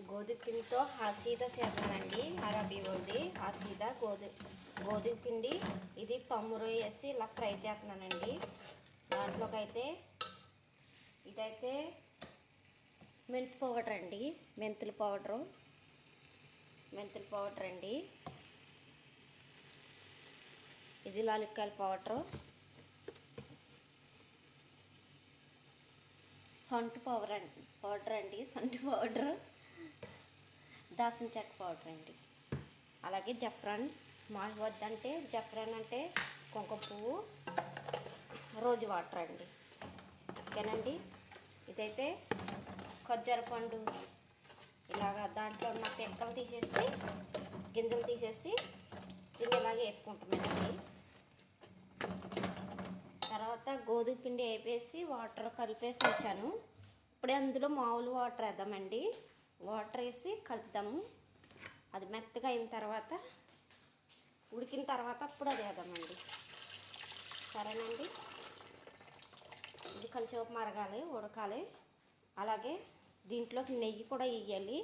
గోధుమ పిండితో హసీదా చేద్దామండి. అరబీ వాళ్ళది హసీదా గోధుమ పిండి. ఇది తమ్మురు వేసి ఇలా ఫ్రై చేస్తున్నానండి. దాంట్లోకి అయితే ఇదైతే మెంతి పౌడర్ అండి, మెంతుల పౌడర్ అండి. ఇది లాలిక్కాయల సొంటి పౌడర్ అండి, దాల్చిన చెక్క పౌడర్ అండి. అలాగే జఫ్రాన్, మాకు వద్దంటే జఫ్రాన్ అంటే కుంకుమ పువ్వు, రోజు వాటర్ అండి. ఓకేనండి. ఇదైతే ఖర్జూర పండు ఇలాగా దాంట్లో ఉన్న పిక్కలు తీసేసి గింజలు తీసేసి దీన్ని ఇలాగే వేపుకుంటామండి. తర్వాత గోధుమ పిండి వేపేసి వాటర్ కలిపేసి ఉంచాను. ఇప్పుడే అందులో మామూలు వాటర్ వేద్దామండి. వాటర్ వేసి కలుపుదాము. అది మెత్తగా అయిన తర్వాత ఉడికిన తర్వాత అప్పుడు అది వేద్దామండి. సరేనండి. ఇది కొంచెం మరగాలి, ఉడకాలి. అలాగే దీంట్లోకి నెయ్యి కూడా వేయాలి,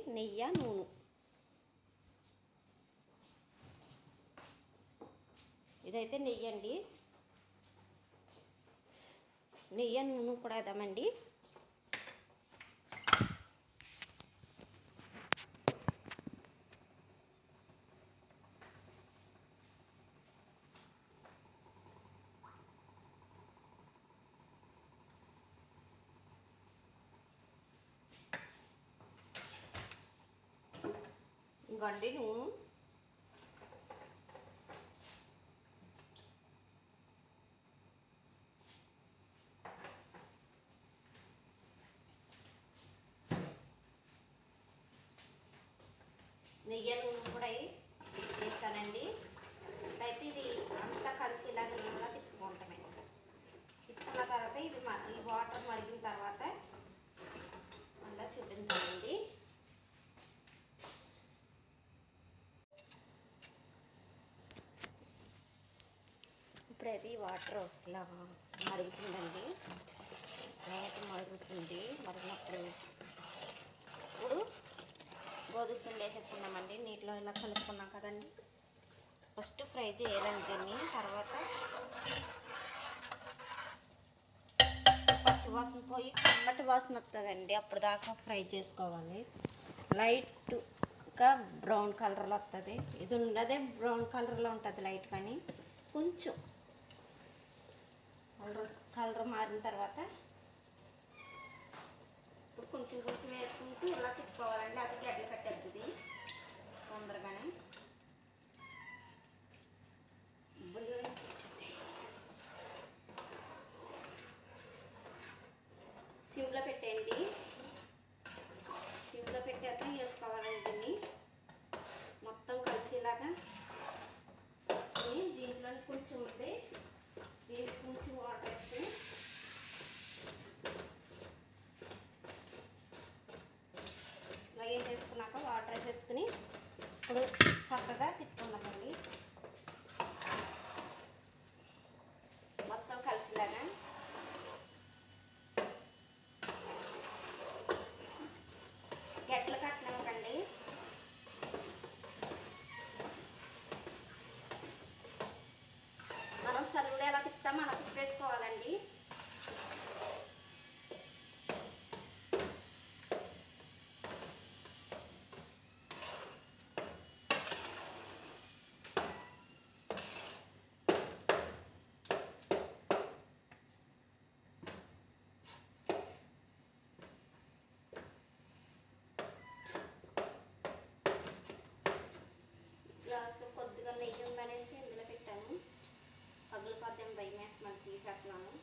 నూనె. ఇదైతే నెయ్యి అండి. నూనె కూడా వేద్దామండి. ఇంకండి నూనె నెయ్యి నూనె కూడా వేస్తానండి. అయితే ఇది అంతా కలిసి ఇలా నీళ్ళగా తిప్పుకుంటామండి. తిప్పుకున్న తర్వాత ఇది ఈ వాటర్ మరిగిన తర్వాత మళ్ళీ చూపించాలండి. ఇప్పుడైతే ఈ వాటర్ ఇలా మరుగుతుందండి. మరిగినప్పుడు ఇప్పుడు గోధుమ పిండి వేసేసుకున్నామండి. నీటిలో ఇలా కలుపుకున్నాం కదండి. ఫస్ట్ ఫ్రై చేయాలండి దీన్ని. తర్వాత పచ్చి వాసన పోయి కమ్మటి వాసన వస్తుందండి. అప్పుడు దాకా ఫ్రై చేసుకోవాలి. లైట్గా బ్రౌన్ కలర్లో వస్తుంది. ఇది ఉన్నదే బ్రౌన్ కలర్లో ఉంటుంది లైట్, కానీ కొంచెం కలర్ మారిన తర్వాత ఇప్పుడు కొంచెం వేసుకుంటూ ఇలా తిప్పుకోవాలండి. అది గడ్డలు కట్టేస్తుంది తొందరగానే. సిమ్లో పెట్టేయండి. సిమ్లో పెట్టాక వేసుకోవాలండి దీన్ని మొత్తం కలిసేలాగా. దీంట్లో కొంచెం ఉంది, దీనికి కొంచెం వాటర్ వేస్తే అలాగే చేసుకున్నాక వాటర్ వేసేసుకుని ఇప్పుడు చక్కగా తిప్పుకున్నామండి మొత్తం కలిసిలాగా. గడ్డలు కట్టినాకండి. మనం సలుడు ఎలా తిప్పుతామో అలా తిప్పేసుకోవాలండి. గ్లాస్లో కొద్దిగా నెయ్యి ఉందనేసి ఇందులో పెట్టాను. పగులు పద్యం భయం వేసి మనం తీసేస్తున్నాను.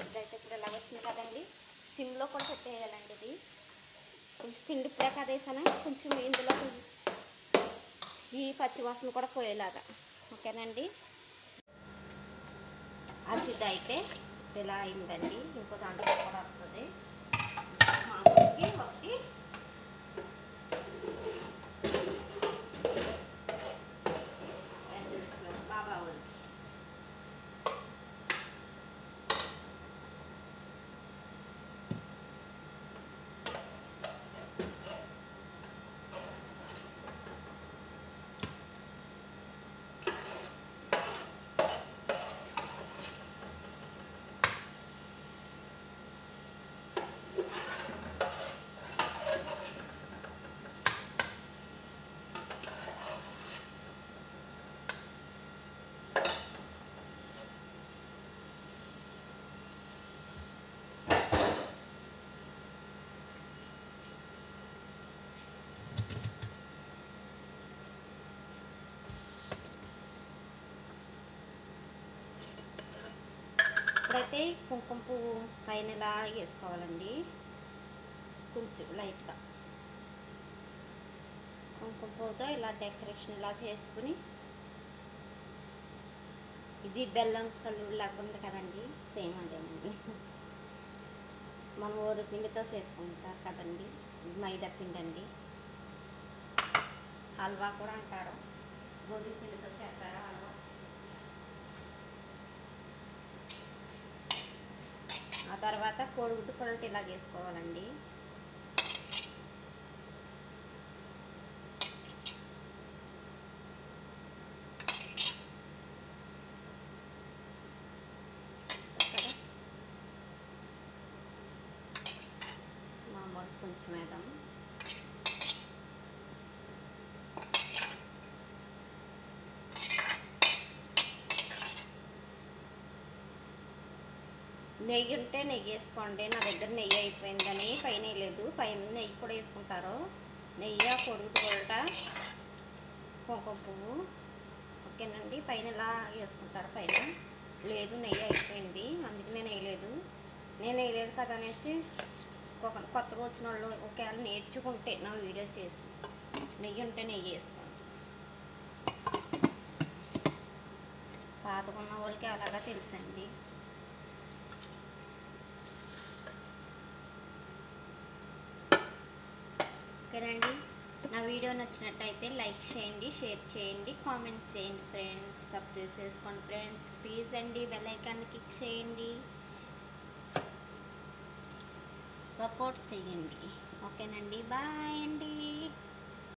ఇప్పుడైతే ఇప్పుడు ఎలా వచ్చింది కదండి, సిమ్లో కూడా పెట్టేయాలండి. ఇది కొంచెం పిండి ఇప్పుడే కదేసాను, కొంచెం ఇందులో ఈ పచ్చివాసన కూడా పోయేలాగా. ఓకేనండి. అసిడ్ అయితే ఇలా అయిందండి. ఇంకో దాంట్లో కూడా వస్తుంది. మామూలుకి ఒకటి బాబా ఇప్పుడైతే కుంకుమ పువ్వు పైన ఇలా వేసుకోవాలండి. కొంచెం లైట్గా కుంకుమ పువ్వుతో ఇలా డెకరేషన్ ఇలా చేసుకుని, ఇది బెల్లం సల్లులాగా ఉంది కదండి, సేమ్ అదేనండి. మన ఊరు పిండితో చేసుకుంటారు కదండి, ఇది మైదా పిండి అండి. హల్వా కూడా అంటారు, గోధుమ పిండితో చేస్తారు హల్వా. ఆ తర్వాత కోడిగుడ్డు పొరటు ఇలా చేసుకోవాలండి. మామూలు కొంచెం వేద్దాం. నెయ్యి ఉంటే నెయ్యి వేసుకోండి. నా దగ్గర నెయ్యి అయిపోయిందని పైన వేయలేదు. పైన నెయ్యి కూడా వేసుకుంటారు. నెయ్యి, కొడుకు పొరట, కుంకుమ పువ్వు. ఓకేనండి. పైన ఇలా వేసుకుంటారు. పైన లేదు, నెయ్యి అయిపోయింది అందుకే నేను వేయలేదు కదా అనేసి కొత్తగా వచ్చిన వాళ్ళు ఒకవేళ నేర్చుకుంటే నా వీడియో చేసి నెయ్యి ఉంటే నెయ్యి వేసుకోండి. పాతకున్న వాళ్ళకి అలాగా తెలుసండి. ఓకేనండి. నా వీడియో నచ్చినట్టయితే లైక్ చేయండి, షేర్ చేయండి, కామెంట్ చేయండి ఫ్రెండ్స్. సబ్స్క్రైబ్ చేసుకోండి ఫ్రెండ్స్. ప్లీజ్ అండి, బెల్ ఐకాన్ని క్లిక్ చేయండి, సపోర్ట్ చేయండి. ఓకేనండి. బాయ్ అండి.